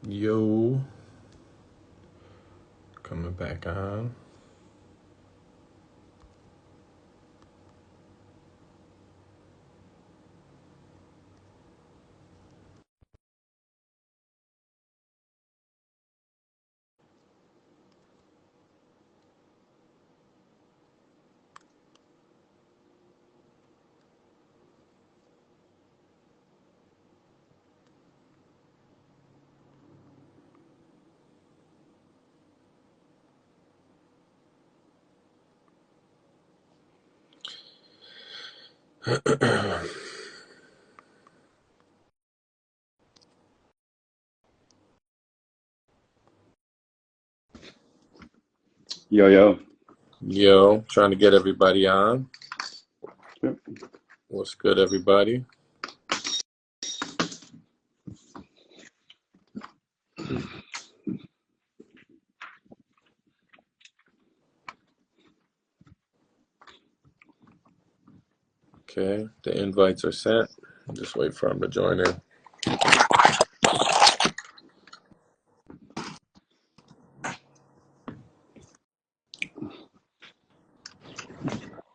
Yo, coming back on. Yo, yo. Yo, trying to get everybody on. Yep. What's good, everybody? Okay, the invites are sent. Just wait for them to join in.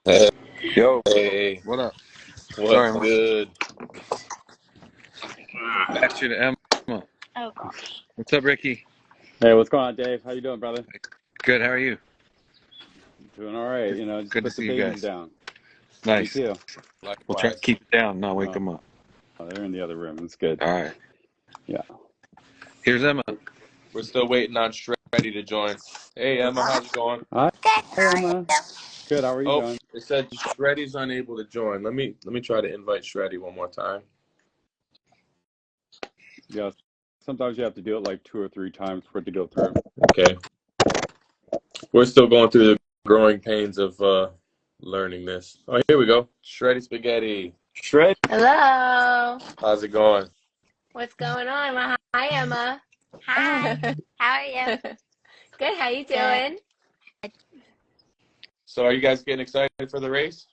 Hey, Yo, hey, what up? Sorry, what's I'm good? back you to Emma. Oh gosh. What's up, Ricky? Hey, what's going on, Dave? How you doing, brother? Good, how are you? Doing all right. Good, Just good to put the see you babies guys. down. Me Nice. too. We'll try to Likewise. keep it down, not wake Oh, them up. they're in the other room. It's good. All right. Yeah. Here's Emma. We're still waiting on Shreddi to join. Hey, Emma, how's it going? Hi, Good. How are Emma. you? Good. How are you Oh, doing? it said Shreddi's unable to join. Let me try to invite Shreddi one more time. Yeah. Sometimes you have to do it like 2 or 3 times for it to go through. Okay, we're still going through the growing pains of learning this. Oh, here we go. Shreddi Spaghetti. Shred. Hello. How's it going? What's going on? Well, hi, Emma. Hi. How are you? Good. How you doing? So, are you guys getting excited for the race?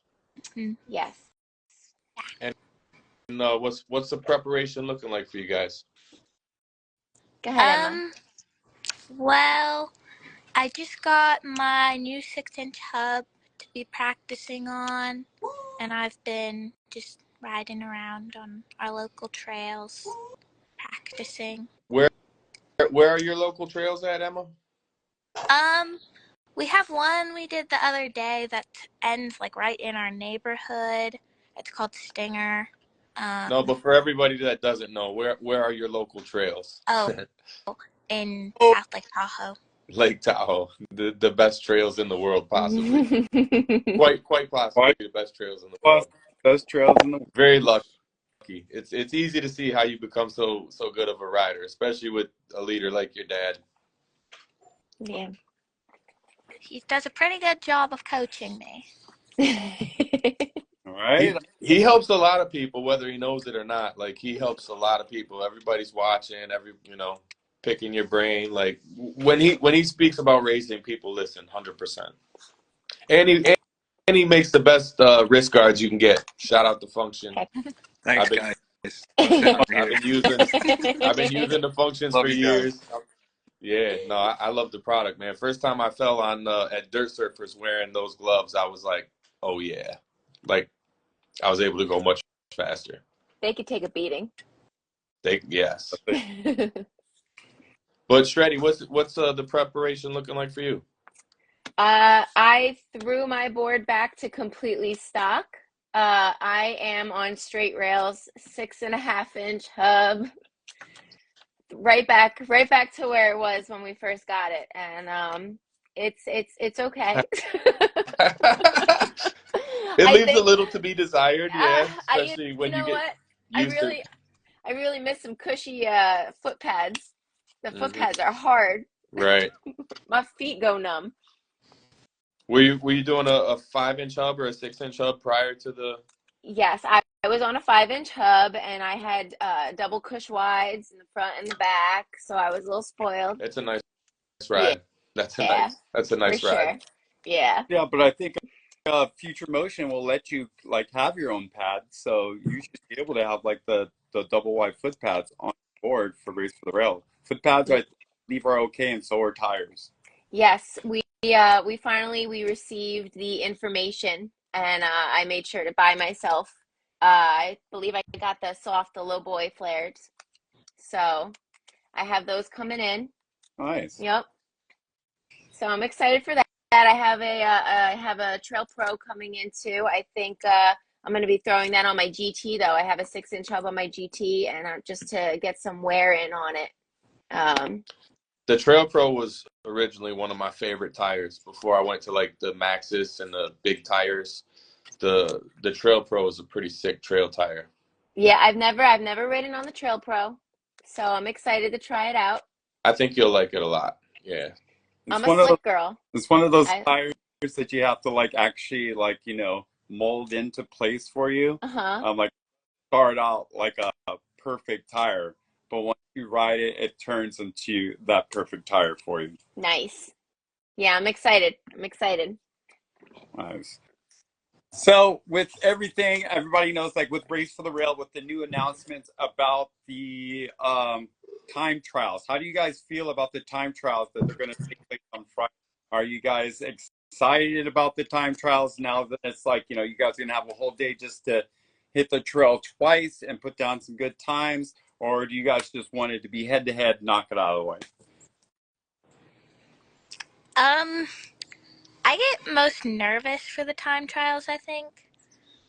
Yes. And what's the preparation looking like for you guys? Go ahead, Emma. Well, I just got my new 6-inch hub to be practicing on, and I've been just riding around on our local trails practicing. Where are your local trails at, Emma? We have one we did the other day that ends like right in our neighborhood. It's called Stinger. No, but for everybody that doesn't know, where are your local trails? Oh, in South Lake Tahoe. Lake Tahoe, the best trails in the world, possibly. Quite possibly Quite the best trails in the plus world. best trails in the world. Very lucky. It's easy to see how you become so good of a rider, especially with a leader like your dad. Yeah. He does a pretty good job of coaching me. All right. He helps a lot of people, whether he knows it or not. Like he helps a lot of people. Everybody's watching, picking your brain. Like when he speaks about racing, people listen 100%. And he makes the best wrist guards you can get. Shout out to Function. Thanks, I've been guys. I'll sit over I've here. been using the Functions for Love you guys. years. Yeah, no, I love the product, man. First time I fell on at Dirt Surfers wearing those gloves, I was like, oh yeah, like I was able to go much faster. They could take a beating. Yes. But Shreddy, what's the preparation looking like for you? I threw my board back to completely stock. I am on straight rails, 6.5-inch hub, right back to where it was when we first got it, and it's okay. It I leaves a think, little to be desired, yeah, I especially you when you know get what? I used to. really I really miss some cushy foot pads. The foot Hmm. pads are hard. Right. My feet go numb. Were you doing a 5-inch hub or a 6-inch hub prior to the? Yes, I was on a 5-inch hub and I had double cush wides in the front and the back, so I was a little spoiled. It's a nice Yeah, ride. That's a for nice ride. sure. Yeah. Yeah, but I think Future Motion will let you like have your own pads, so you should be able to have like the double wide foot pads on your board for Race for the Rail. Footpads, I believe, are okay, and so are tires. Yes, we finally we received the information, and I made sure to buy myself. I believe I got the low boy flares, so I have those coming in. Nice. Yep. So I'm excited for that. I have a Trail Pro coming in too. I think I'm going to be throwing that on my GT though. I have a 6-inch hub on my GT, and just to get some wear in on it. The Trail Pro was originally one of my favorite tires before I went to like the Maxxis and the big tires. The Trail Pro is a pretty sick trail tire. Yeah, I've never ridden on the Trail Pro, so I'm excited to try it out. I think you'll like it a lot. Yeah. I'm a slick girl. It's one of those tires that you have to like actually like, you know, mold into place for you. Like start out like a perfect tire, but once you ride it, it turns into that perfect tire for you. Nice. Yeah, I'm excited. Nice. So with everything, everybody knows, like with Race for the Rail, with the new announcements about the time trials, how do you guys feel about the time trials that they're going to take place on Friday? Are you guys excited about the time trials now that it's like, you know, you guys are going to have a whole day just to hit the trail twice and put down some good times? Or do you guys just want it to be head to head, knock it out of the way? I get most nervous for the time trials, I think.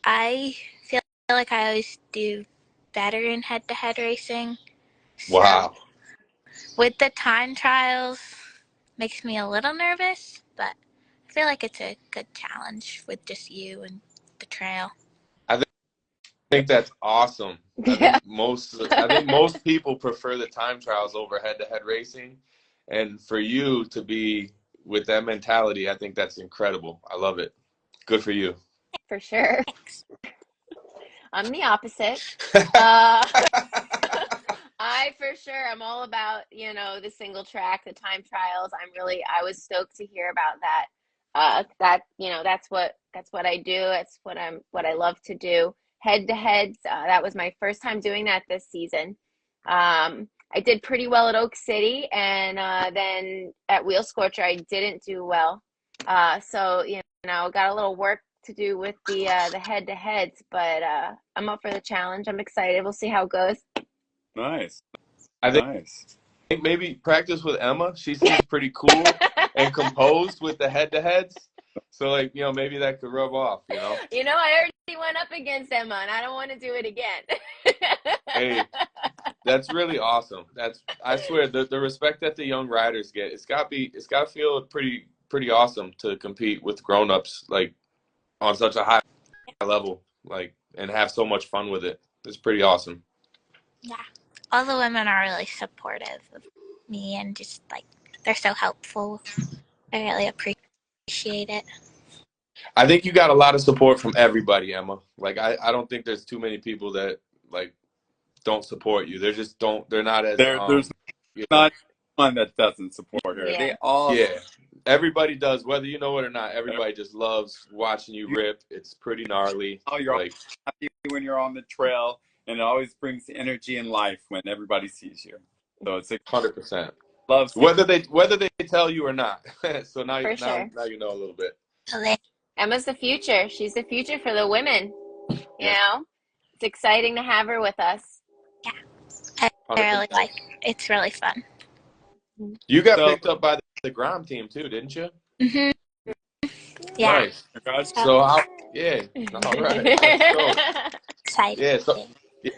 I feel like I always do better in head-to-head racing. Wow. So with the time trials, makes me a little nervous, but I feel like it's a good challenge with just you and the trail. I think that's awesome. I think most people prefer the time trials over head-to-head racing, and for you to be with that mentality, I think that's incredible. I love it. Good for you. For sure. Thanks. I'm the opposite. I'm all about, you know, the single track, the time trials. I was stoked to hear about that. You know, that's what I do. It's what I love to do. Head to heads. That was my first time doing that this season. I did pretty well at Oak City, and then at Wheel Scorcher, I didn't do well. So, you know, got a little work to do with the head to heads, but I'm up for the challenge. I'm excited. We'll see how it goes. Nice. I think maybe practice with Emma. She seems pretty cool and composed with the head-to-heads. So, like, you know, maybe that could rub off, you know? You know, I already went up against Emma, and I don't want to do it again. Hey, that's really awesome. I swear, the respect that the young riders get, it's got to feel pretty awesome to compete with grown-ups, like, on such a high level, like, and have so much fun with it. It's pretty awesome. Yeah. All the women are really supportive of me and just like they're so helpful. I really appreciate it. I think you got a lot of support from everybody, Emma. Like I don't think there's too many people that like don't support you. They're not as there's not one that doesn't support her. Yeah. They all everybody does, whether you know it or not. Everybody just loves watching you rip. It's pretty gnarly. You're like happy when you're on the trail, and it always brings energy and life when everybody sees you. So it's 100%. Whether they tell you or not. So now you know a little bit. Emma's the future. She's the future for the women. You know, it's exciting to have her with us. Yeah, I really like it. It's really fun. You got picked up by the Grom team too, didn't you? Mhm. Yeah. Nice. So all right. Excited.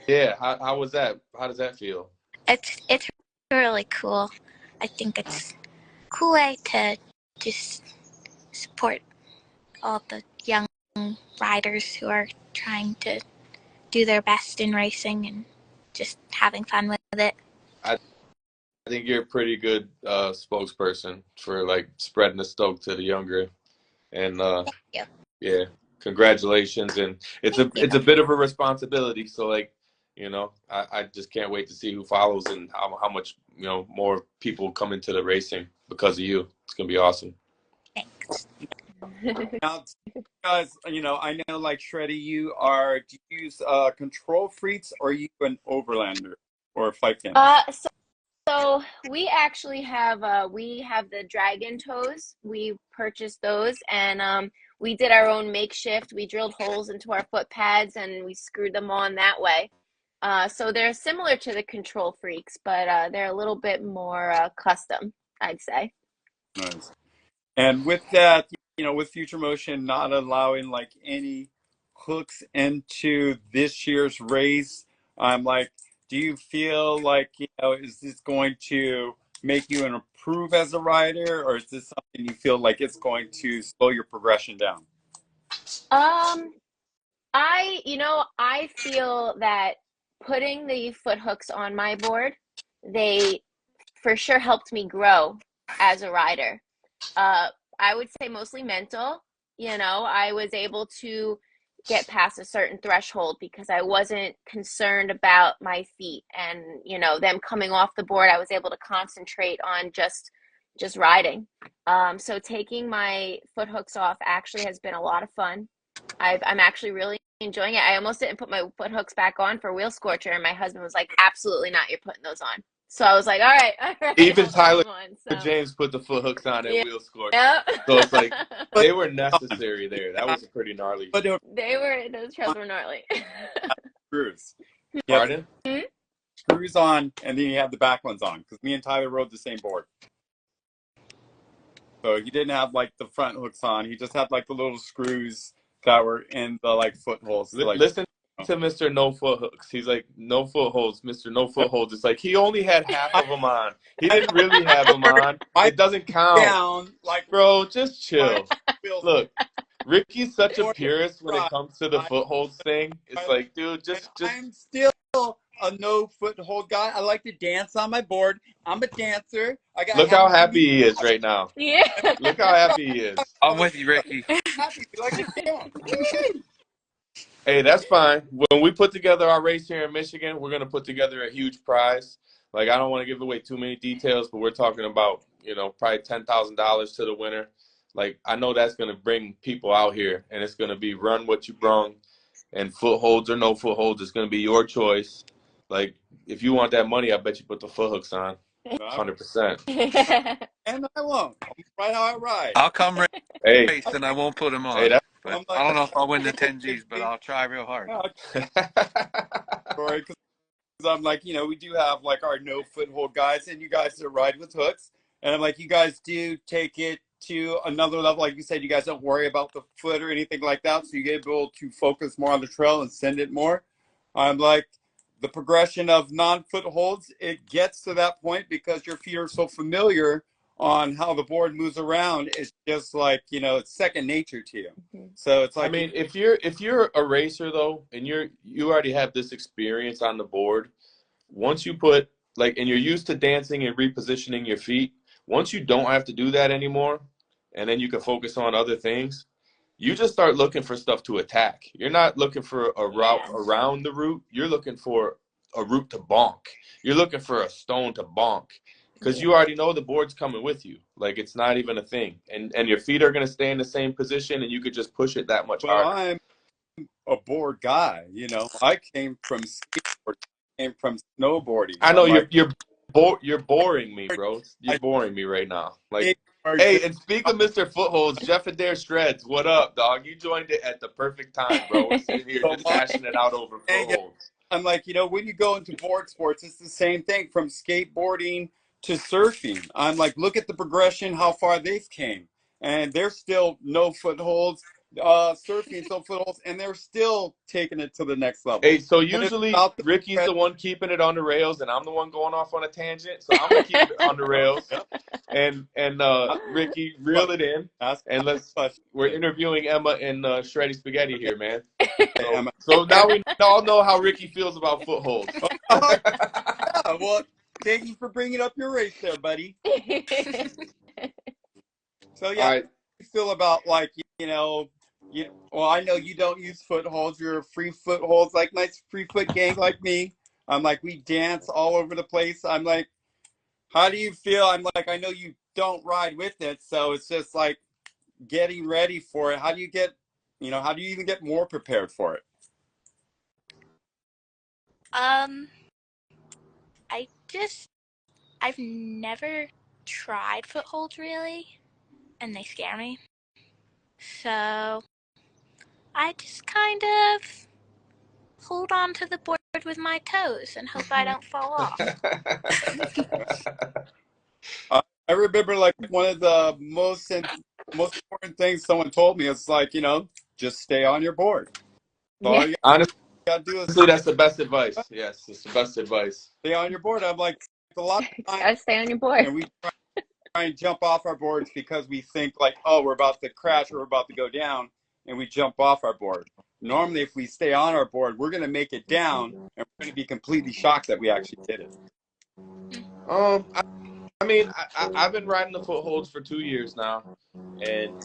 Yeah. How was that? How does that feel? It's really cool. I think it's a cool way to just support all the young riders who are trying to do their best in racing and just having fun with it. I think you're a pretty good spokesperson for like spreading the stoke to the younger, and Thank you. yeah, congratulations. And it's a bit of a responsibility. So like, you know, I just can't wait to see who follows and how much, you know, more people come into the racing because of you. It's gonna be awesome. Thanks. Now, guys, you know, I know like Shreddi, do you use control freaks or are you an overlander? or flight pins? So we actually have the dragon toes. We purchased those, and we did our own makeshift. We drilled holes into our foot pads and we screwed them on that way. So they're similar to the Control Freaks, but they're a little bit more custom, I'd say. Nice. And with that, with Future Motion not allowing like any hooks into this year's race, I'm like, do you feel like, is this going to make you improve as a rider, or is this something you feel like it's going to slow your progression down? I feel that putting the foot hooks on my board, they for sure helped me grow as a rider. I would say mostly mental. I was able to get past a certain threshold because I wasn't concerned about my feet and, them coming off the board. I was able to concentrate on just riding. So taking my foot hooks off actually has been a lot of fun. I'm actually really enjoying it. I almost didn't put my foot hooks back on for Wheel Scorcher, and my husband was like, "Absolutely not! You're putting those on." So I was like, "All right, all right." Even I'll put Tyler them on. So James put the foot hooks on at yeah, Wheel Score. yep. So it's like But they were necessary there. That was a pretty gnarly. but Those trails were gnarly. screws. You have Pardon? screws on, and then you have the back ones on. Because me and Tyler rode the same board. So he didn't have like the front hooks on. He just had like the little screws that were in the like footholds. Listen to Mr. No Foot Hooks. He's like, no footholds, Mr. No Footholds. It's like he only had half of them on. He didn't really have them on. It doesn't count. Down, like, bro, just chill. feels Look, Ricky's such a purist when it comes to the footholds thing. It's like, dude, just. I'm still a no foothold guy. I like to dance on my board. I'm a dancer. Look how happy he is right now. Yeah. Look how happy he is. I'm with you, Ricky. Happy. We like to dance. Hey, that's fine. When we put together our race here in Michigan, we're going to put together a huge prize. Like, I don't want to give away too many details, but we're talking about, probably $10,000 to the winner. Like, I know that's going to bring people out here, and it's going to be run what you brung, and footholds or no footholds, it's going to be your choice. Like, if you want that money, I bet you put the foot hooks on, 100%. And I won't. I'm right how I ride. I'll come Hey, race and I won't put them on. hey, But I don't know if I'll win the 10 Gs, but I'll try real hard. Because I'm like, we do have like our no foothold guys, and you guys that ride with hooks. And I'm like, you guys do take it to another level. Like you said, you guys don't worry about the foot or anything like that. So you get able to focus more on the trail and send it more. I'm like, the progression of non-footholds, it gets to that point because your feet are so familiar on how the board moves around. It's just like, it's second nature to you. So it's like, I mean, if you're a racer though, and you already have this experience on the board, once you put and you're used to dancing and repositioning your feet, once you don't have to do that anymore, and then you can focus on other things, you just start looking for stuff to attack. You're not looking for a route around the route. You're looking for a route to bonk. You're looking for a stone to bonk because you already know the board's coming with you. Like, it's not even a thing. And your feet are going to stay in the same position, and you could just push it that much harder. I'm a board guy. I came from skateboarding, came from snowboarding. I know you're boring me, bro. You're boring me right now. Like, hey, and speak of Mr. Footholds, Jeff Adair Shreds, what up, dog? You joined it at the perfect time, bro. We're sitting here just hashing it out over footholds. I'm like, when you go into board sports, it's the same thing from skateboarding to surfing. I'm like, look at the progression, how far they've came. And they're still no footholds, surfing no footholds, and they're still taking it to the next level. Hey, so usually Ricky's the one keeping it on the rails, and I'm the one going off on a tangent. So I'm gonna keep it on the rails, and Ricky, reel it in, and we're interviewing Emma and Shreddi Spaghetti here, man. So now we all know how Ricky feels about footholds. Well, thank you for bringing up your race there, buddy. So yeah, right. how do you feel about well, I know you don't use footholds. You're a free footholds, like nice free foot gang like me. I'm like, we dance all over the place. I'm like, how do you feel? I'm like, I know you don't ride with it, so it's just like getting ready for it. How do you even get more prepared for it? I've never tried footholds really, and they scare me. So I just kind of hold on to the board with my toes and hope I don't fall off. I remember like one of the most important things someone told me is like, just stay on your board. So all you Honestly, gotta do is that's the best advice. Yes, it's the best advice. stay on your board. I'm like, a lot of times, Gotta stay on your board. and we try and jump off our boards because we think like, oh, we're about to crash or we're about to go down, and we jump off our board. Normally, if we stay on our board, we're gonna make it down, and we're gonna be completely shocked that we actually did it. I mean, I've been riding the footholds for 2 years now, and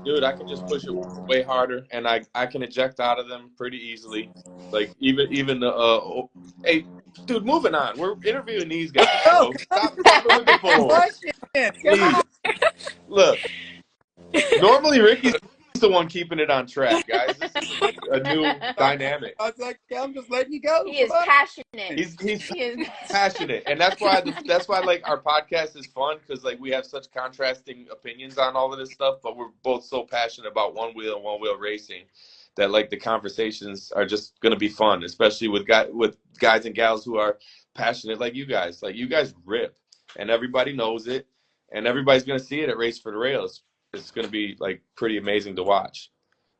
dude, I can just push it way harder, and I can eject out of them pretty easily. Like even the hey, dude, moving on. We're interviewing these guys. So stop with the footholds. Jeez. Look, normally Ricky's the one keeping it on track, guys. This is a new dynamic. I was like, yeah, I'm just letting you go. He is passionate. He's He is passionate, and that's why like our podcast is fun, because like we have such contrasting opinions on all of this stuff, but we're both so passionate about one wheel racing that like the conversations are just gonna be fun, especially with guys and gals who are passionate like you guys. Like you guys rip, and everybody knows it, and everybody's gonna see it at Race for the Rails. It's gonna be like pretty amazing to watch.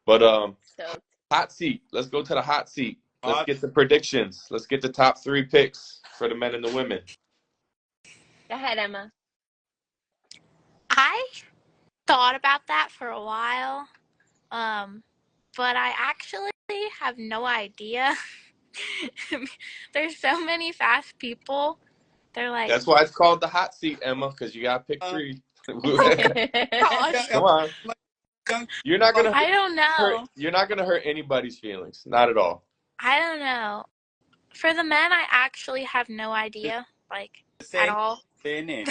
But stoked. hot seat. Let's go to the hot seat. Let's get the predictions. Let's get the top 3 picks for the men and the women. Go ahead, Emma. I thought about that for a while, but I actually have no idea. There's so many fast people. They're like, That's why it's called the hot seat, Emma, because you got to pick 3. gosh, Come on. You're not gonna. I don't know. You're not gonna hurt anybody's feelings. Not at all. I don't know. For the men, I actually have no idea, like at all. Say a name.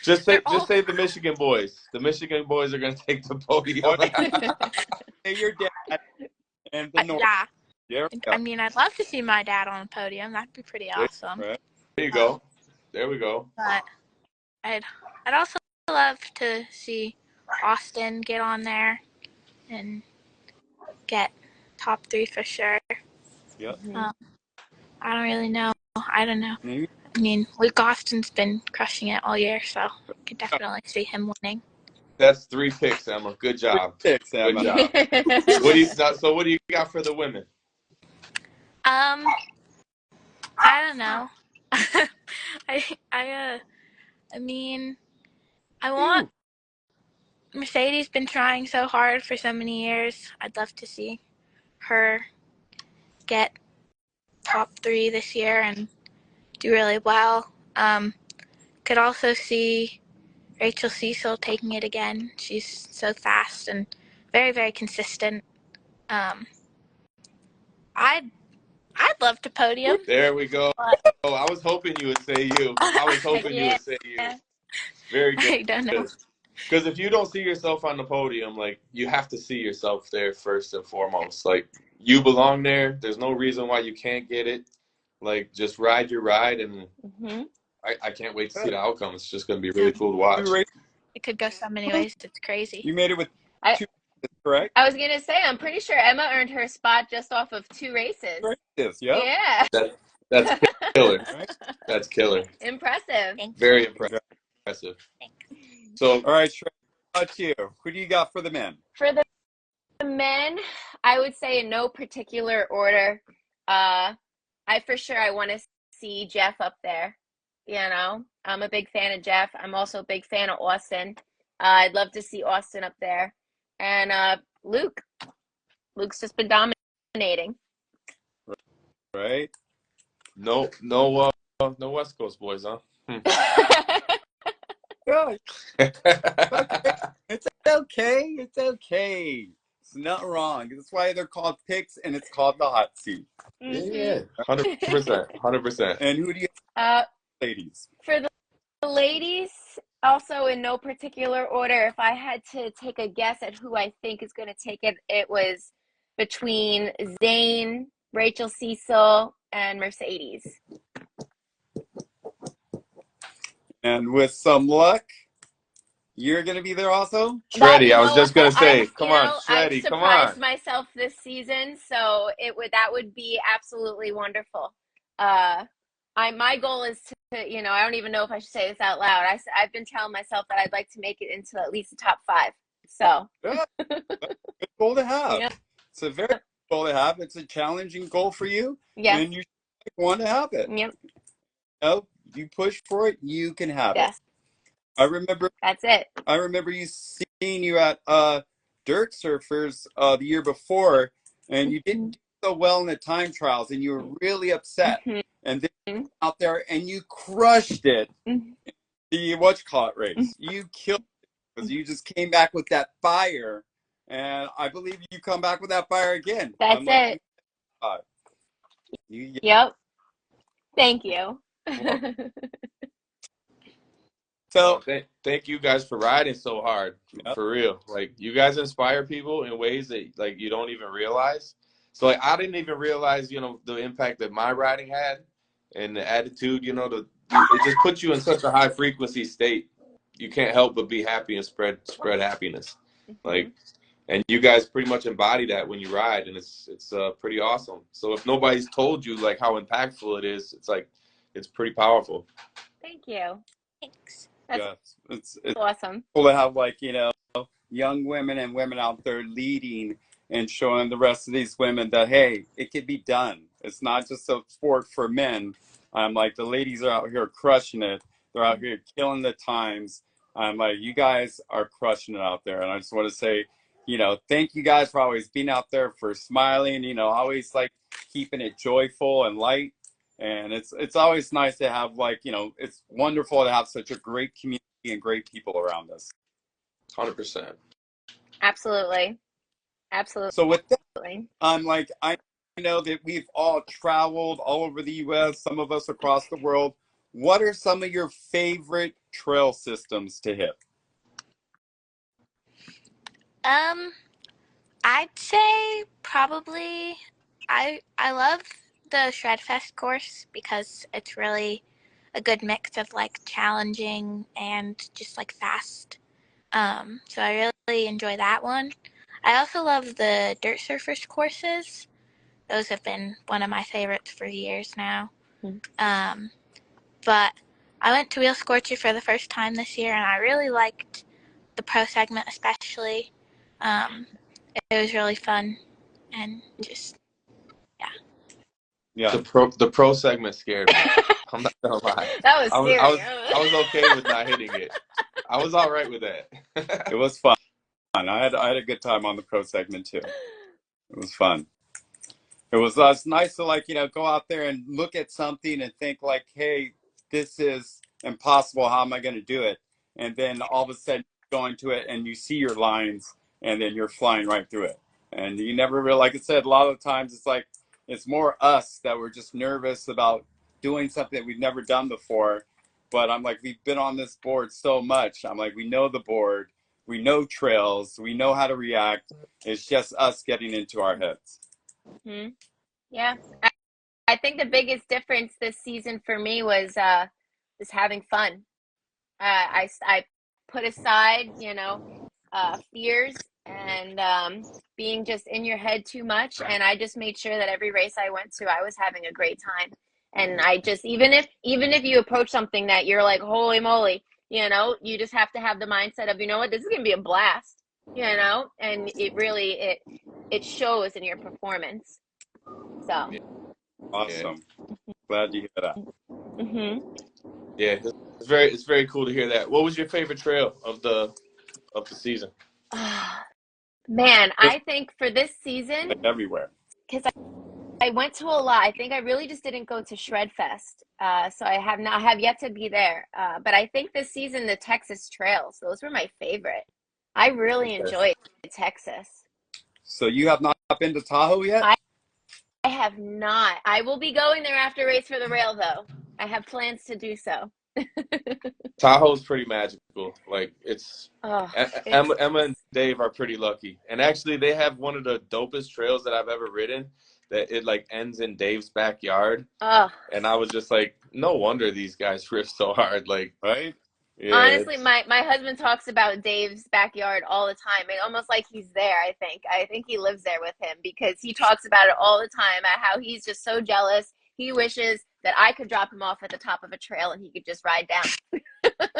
Just say the Michigan boys. The Michigan boys are gonna take the podium. Say your dad and the North. Yeah. There we go. I mean, I'd love to see my dad on a podium. That'd be pretty awesome. Right. There you go. There we go. But I'd also love to see Austin get on there and get top 3 for sure. Yep. I don't really know. I don't know. Mm-hmm. I mean, Luke Austin's been crushing it all year, so I could definitely see him winning. That's 3 picks, Emma. Good job. 3 picks, Emma. Good job. What do you got for the women? I don't know. I mean, I want Mercedes been trying so hard for so many years. I'd love to see her get top 3 this year and do really well. Could also see Rachel Cecil taking it again. She's so fast and very, very consistent. I'd love to podium. There we go. Oh, I was hoping you would say you. I was hoping you would say you. Very good. I don't know. Because if you don't see yourself on the podium, like, you have to see yourself there first and foremost. Like, you belong there. There's no reason why you can't get it. Like, just ride your ride, and I can't wait to see the outcome. It's just going to be really cool to watch. It could go so many ways. It's crazy. You made it with 2 races, correct? I was going to say, I'm pretty sure Emma earned her spot just off of 2 races. Yeah. That's killer. That's killer. Impressive. Very impressive. Thanks. So, all right, Shreddi, how about you? Who do you got for the men? For the men, I would say in no particular order. I want to see Jeff up there. You know, I'm a big fan of Jeff. I'm also a big fan of Austin. I'd love to see Austin up there. And Luke's just been dominating. Right. no West Coast boys, huh? Good. It's okay. It's okay. It's not wrong. That's why they're called picks, and it's called the hot seat. Yeah, 100%. And who do you ladies? For the ladies, also in no particular order, if I had to take a guess at who I think is going to take it, it was between Zane, Rachel Cecil, and Mercedes. And with some luck, you're going to be there also? That, Shreddy, you I was know just gonna what, say, come on, I've Shreddy, come surprised on. myself this season, so that would be absolutely wonderful. My goal is to, I don't even know if I should say this out loud. I've been telling myself that I'd like to make it into at least the top 5. So, Yeah, that's a good goal to have. yeah, It's a very good goal to have. It's a challenging goal for you, yes, and you want to have it. yep, You push for it, you can have it. yes, I remember that's it. I remember seeing you at Dirt Surfers the year before, and you didn't do so well in the time trials, and you were really upset. Mhm, And then you went out there and you crushed it. mhm. The race, you killed it because you just came back with that fire, and I believe you come back with that fire again. That's I'm like, it. you Yep. Thank you. so Thank you guys for riding so hard, yep. for real. Like you guys inspire people in ways that like you don't even realize. So like I didn't even realize, the impact that my riding had and the attitude, it just puts you in such a high frequency state. You can't help but be happy and spread happiness. Mhm. Like and you guys pretty much embody that when you ride, and it's pretty awesome. So if nobody's told you like how impactful it is, it's like it's pretty powerful. Thank you. Thanks. That's Yeah, it's awesome. cool to have young women and women out there leading and showing the rest of these women that hey, it can be done. It's not just a sport for men. I'm like the ladies are out here crushing it. They're out here killing the times. I'm like you guys are crushing it out there, and I just want to say, thank you guys for always being out there, for smiling. Always like keeping it joyful and light. And it's always nice to have it's wonderful to have such a great community and great people around us. 100%. Absolutely. Absolutely. So with that, I'm like, I know that we've all traveled all over the U.S., some of us across the world. What are some of your favorite trail systems to hit? Um, I'd say probably I love the Shredfest course because it's really a good mix of like challenging and just like fast. So I really enjoy that one. I also love the Dirt Surfers courses. Those have been one of my favorites for years now. Um, but I went to Wheel Scorcher for the first time this year, and I really liked the pro segment especially. Um, it was really fun, and just Yeah. The pro segment scared me. I'm not gonna lie. That was I was I scary. was I was okay with not hitting it. I was all right with that. It was fun. I had a good time on the pro segment too. It was fun. It's nice to go out there and look at something and think like, hey, this is impossible. How am I going to do it? And then all of a sudden you go into it and you see your lines and then you're flying right through it. And you never really, like I said, a lot of the times it's more us that we're just nervous about doing something that we've never done before. But I'm like, we've been on this board so much. I'm like, we know the board, we know trails, we know how to react. It's just us getting into our heads. Mhm. Yeah. I think the biggest difference this season for me was having fun. I put aside, fears and being just in your head too much, and I just made sure that every race I went to, I was having a great time. And I just even if you approach something that you're like, holy moly, you just have to have the mindset of, you know what, this is gonna be a blast, and it really it shows in your performance. So. Yeah. Awesome. Glad to hear that. Mhm. Yeah, it's very cool to hear that. What was your favorite trail of the season? Man, Just I think for this season, everywhere. because I went to a lot. I think I really just didn't go to Shredfest, so I have yet to be there. But I think this season the Texas trails, those were my favorite. I really Okay. enjoyed Texas. So you have not been to Tahoe yet? I have not. I will be going there after Race for the Rail, though. I have plans to do so. Tahoe's pretty magical. Like Oh, it's Emma and Dave are pretty lucky, and actually they have one of the dopest trails that I've ever ridden. that it like ends in Dave's backyard. Oh, And I was just like, no wonder these guys rip so hard. Like, Right? yeah, honestly, it's my husband talks about Dave's backyard all the time. It almost like he's there, I think he lives there with him because he talks about it all the time, about how he's just so jealous. He wishes that I could drop him off at the top of a trail and he could just ride down.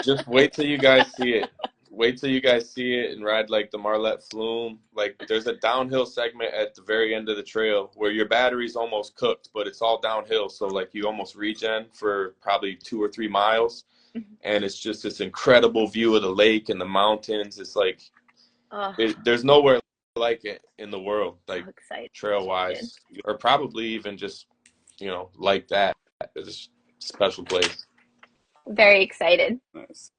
just wait till you guys see it. Wait till you guys see it and ride like the Marlette Flume. Like there's a downhill segment at the very end of the trail where your battery's almost cooked, but it's all downhill. So like you almost regen for probably 2 or 3 miles. And it's just this incredible view of the lake and the mountains. It's like Oh, there's nowhere like it in the world, like so excited. trail wise, or probably even just like that. It's a special place. Very excited. Nice.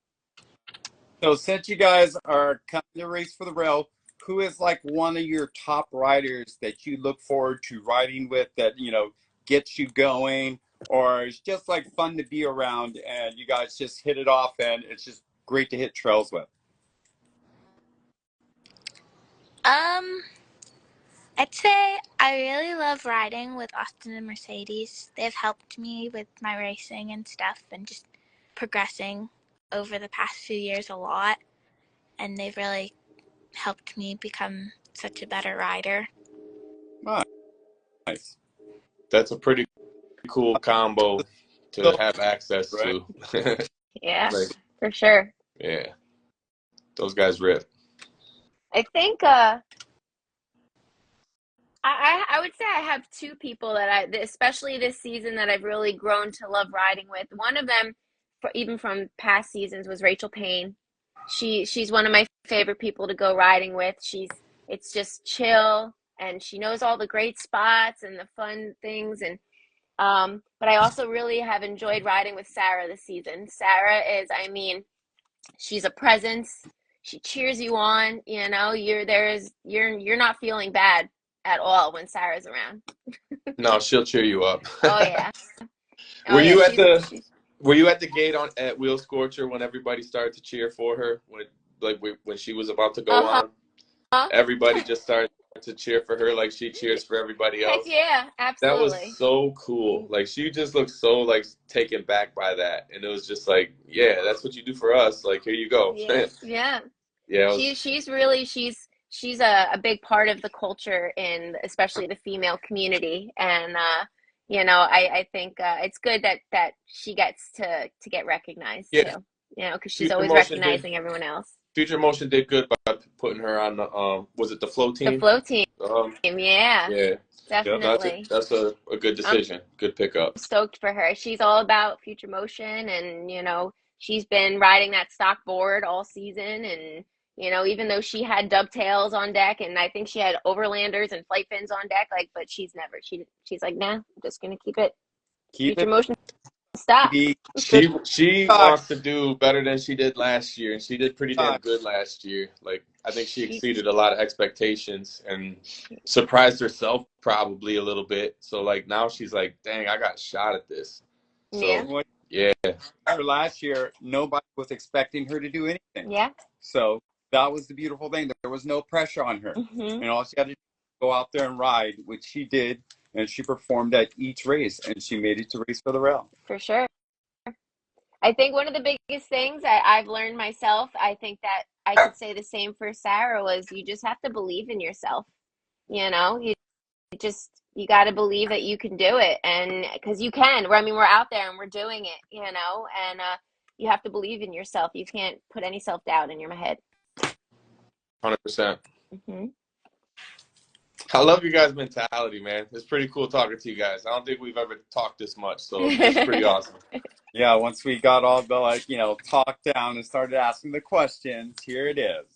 So since you guys are coming to Race for the Rail, who is like one of your top riders that you look forward to riding with that, gets you going, or it's just like fun to be around and you guys just hit it off and it's just great to hit trails with? I'd say I really love riding with Austin and Mercedes. They've helped me with my racing and stuff and just progressing over the past few years a lot. And they've really helped me become such a better rider. Nice. That's a pretty cool combo to So, have access right? to. Yeah, Like, for sure. yeah, those guys rip. I think I would say I have two people that especially this season, that I've really grown to love riding with. One of them, even from past seasons, was Rachel Payne. She's one of my favorite people to go riding with. It's just chill, and she knows all the great spots and the fun things. And but I also really have enjoyed riding with Sarah this season. Sarah is, I mean, she's a presence. She cheers you on. You're not feeling bad at all when Sarah's around. No, she'll cheer you up. Oh yeah. Oh Were yeah. you at the She's Were you at the gate at Wheel Scorcher when everybody started to cheer for her when she was about to go uh-huh. on? Everybody just started to cheer for her like she cheers for everybody Heck else. yeah, That was absolutely. so cool. Like she just looked so like taken back by that, and it was just like, yeah, that's what you do for us. Like here you go. Yeah, yeah. Yeah, it was. She's really she's a big part of the culture in especially the female community. And I think it's good that she gets to get recognized Yeah, too. Because she's Future always Motion did. recognizing everyone else. Future Motion did good by putting her on the was it the flow The team? flow team, Um, yeah, yeah, Yep. no, definitely. that's a good I'm decision. Good pickup. stoked for her. She's all about Future Motion, and she's been riding that stock board all season. And even though she had dovetails on deck, and I think she had overlanders and flight fins on deck, like, but she's like, nah, I'm just gonna keep it Keep Future it Motion stock. be. She wants to do better than she did last year, and she did pretty damn good last year. Like I think she She, exceeded a lot of expectations and surprised herself probably a little bit. So like now she's like, dang, I got shot at this. yeah, So yeah, Last year, nobody was expecting her to do anything. yeah. So that was the beautiful thing. There was no pressure on her. Hmm. And all she had to do was go out there and ride, which she did. And she performed at each race, and she made it to Race for the Rail. For sure. I think one of the biggest things I've learned myself, I think that I could say the same for Sarah, was you just have to believe in yourself. You you got to believe that you can do it, and because you can. We're out there and we're doing it, and you have to believe in yourself. You can't put any self-doubt in your head. 100%. Hmm. I love your guys' mentality, man. It's pretty cool talking to you guys. I don't think we've ever talked this much, so it's pretty awesome. Yeah, once we got all the talk down and started asking the questions, here it is.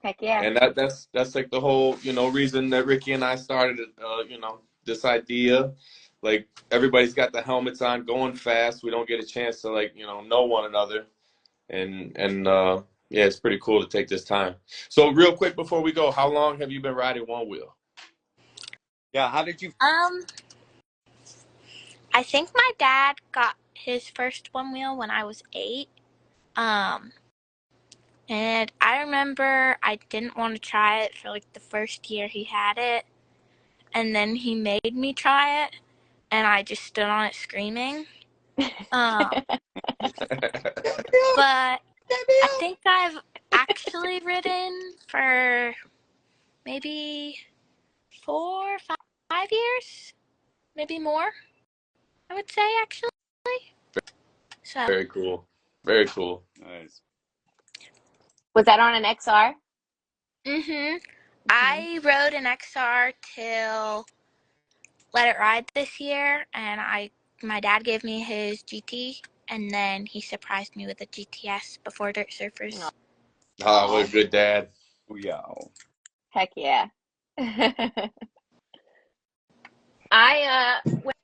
Heck yeah. And that's like the whole reason that Ricky and I started this idea. Like everybody's got the helmets on, going fast. We don't get a chance to know one another, and yeah, it's pretty cool to take this time. So real quick before we go, how long have you been riding Onewheel? Yeah, how did you? I think my dad got his first Onewheel when I was 8. And I remember I didn't want to try it for like the first year he had it. and then he made me try it, and I just stood on it screaming. But I think I've actually ridden for maybe 4 or 5 years, maybe more, I would say, actually. So. Very cool. Very cool. Nice. Was that on an XR? I rode an XR till Let It Ride this year, and my dad gave me his GT, and then he surprised me with a GTS before Dirt Surfers. Oh, what a good dad. Oh, yeah. Heck yeah. When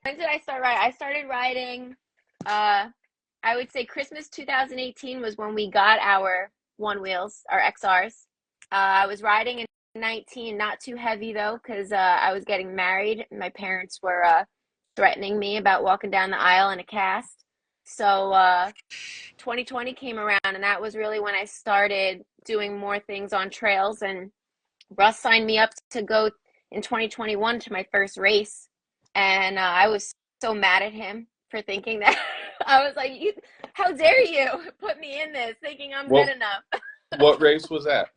did I start riding? I started riding, I would say Christmas 2018 was when we got our Onewheels, our XRs. I was riding in 19, not too heavy though, because I was getting married and my parents were threatening me about walking down the aisle in a cast. So 2020 came around, and that was really when I started doing more things on trails. And Russ signed me up to go in 2021 to my first race. And I was so mad at him for thinking that. I was like, how dare you put me in this thinking I'm good enough. What race was that?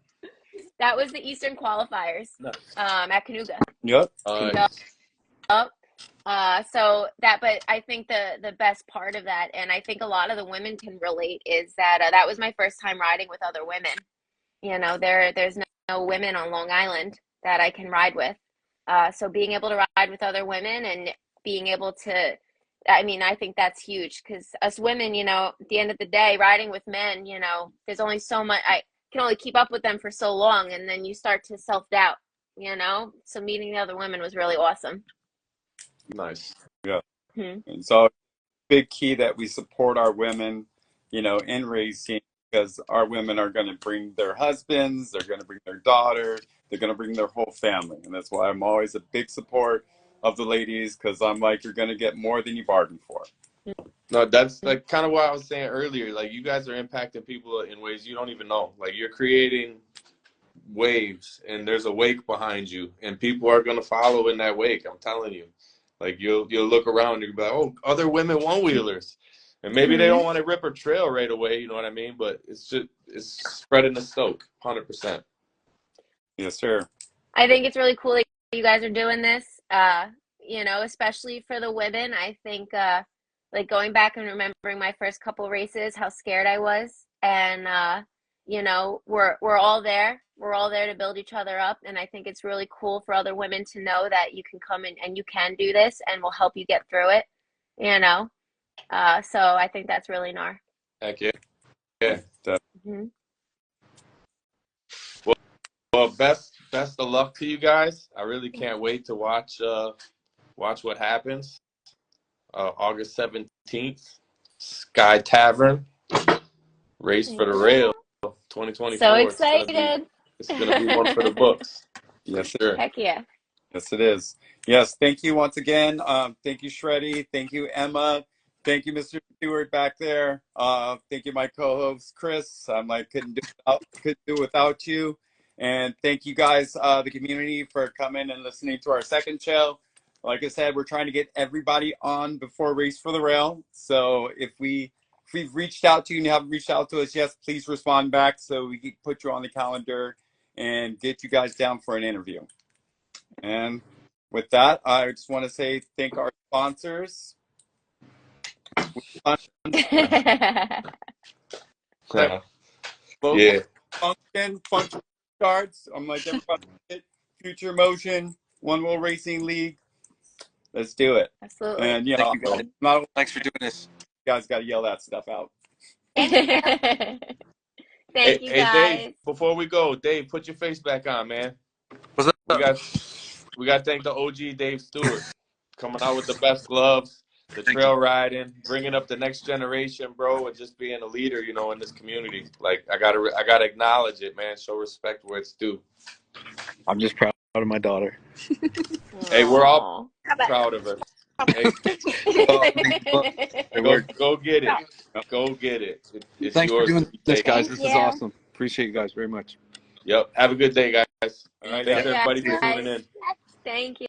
That was the Eastern qualifiers at Canuga. Yep. But I think the best part of that, and I think a lot of the women can relate, is that that was my first time riding with other women. You know, there's no women on Long Island that I can ride with. So being able to ride with other women and being able to, I mean, I think that's huge, because us women, you know, at the end of the day, riding with men, you know, there's only so much, I can only keep up with them for so long, and then you start to self-doubt, you know? So meeting the other women was really awesome. Nice. Yeah. And so big key that we support our women, you know, in racing, because our women are going to bring their husbands, they're going to bring their daughters, they're going to bring their whole family. And that's why I'm always a big support of the ladies, because I'm like, you're going to get more than you bargained for. No, that's like kind of what I was saying earlier. Like, you guys are impacting people in ways you don't even know. Like, you're creating waves, and there's a wake behind you, and people are going to follow in that wake. I'm telling you. Like, you'll look around and you'll be like, oh, other women one-wheelers. And maybe they don't want to rip a trail right away, you know what I mean? But it's spreading the stoke, 100%. Yes, sir. I think it's really cool that you guys are doing this, you know, especially for the women. I think, like, going back and remembering my first couple races, how scared I was. And, you know, we're all there. We're all there to build each other up. And I think it's really cool for other women to know that you can come in and you can do this, and we'll help you get through it, you know? So I think that's really gnar. Heck yeah. Yeah. Mm-hmm. Well, best of luck to you guys. I really can't wait to watch what happens. August 17th, Sky Tavern, Race for the Rail, 2024. So excited. It's gonna be one for the books. Yes, sure. Heck yeah. Yes, it is. Yes, thank you once again. Thank you, Shreddi. Thank you, Emma. Thank you, Mr. Stewart back there. Thank you, my co-host, Chris. I'm like, couldn't do without you. And thank you guys, the community, for coming and listening to our second show. Like I said, we're trying to get everybody on before Race for the Rail. So if we've reached out to you and you haven't reached out to us, yes, please respond back so we can put you on the calendar and get you guys down for an interview. And with that, I just want to say thank our sponsors. Yeah. Function cards. I'm like, everybody, Future Motion, Onewheel Racing League. Let's do it. Absolutely. And you know, Thank you, guys. Thanks for doing this. You guys got to yell that stuff out. Thank you Hey, guys. Dave, before we go, Dave, put your face back on, man. What's up? We got to thank the OG Dave Stewart, coming out with the best gloves, the trail riding, bringing up the next generation, bro, and just being a leader, you know, in this community. Like, I gotta acknowledge it, man. Show respect where it's due. I'm just proud of my daughter. Hey, we're all proud of her. Hey, go get it. Go get it. It's Thanks yours for doing this, guys. Thank This is you. awesome. Appreciate you guys very much. Yep. Have a good day, guys. All right, Thanks, guys. everybody, for tuning in. Thank you.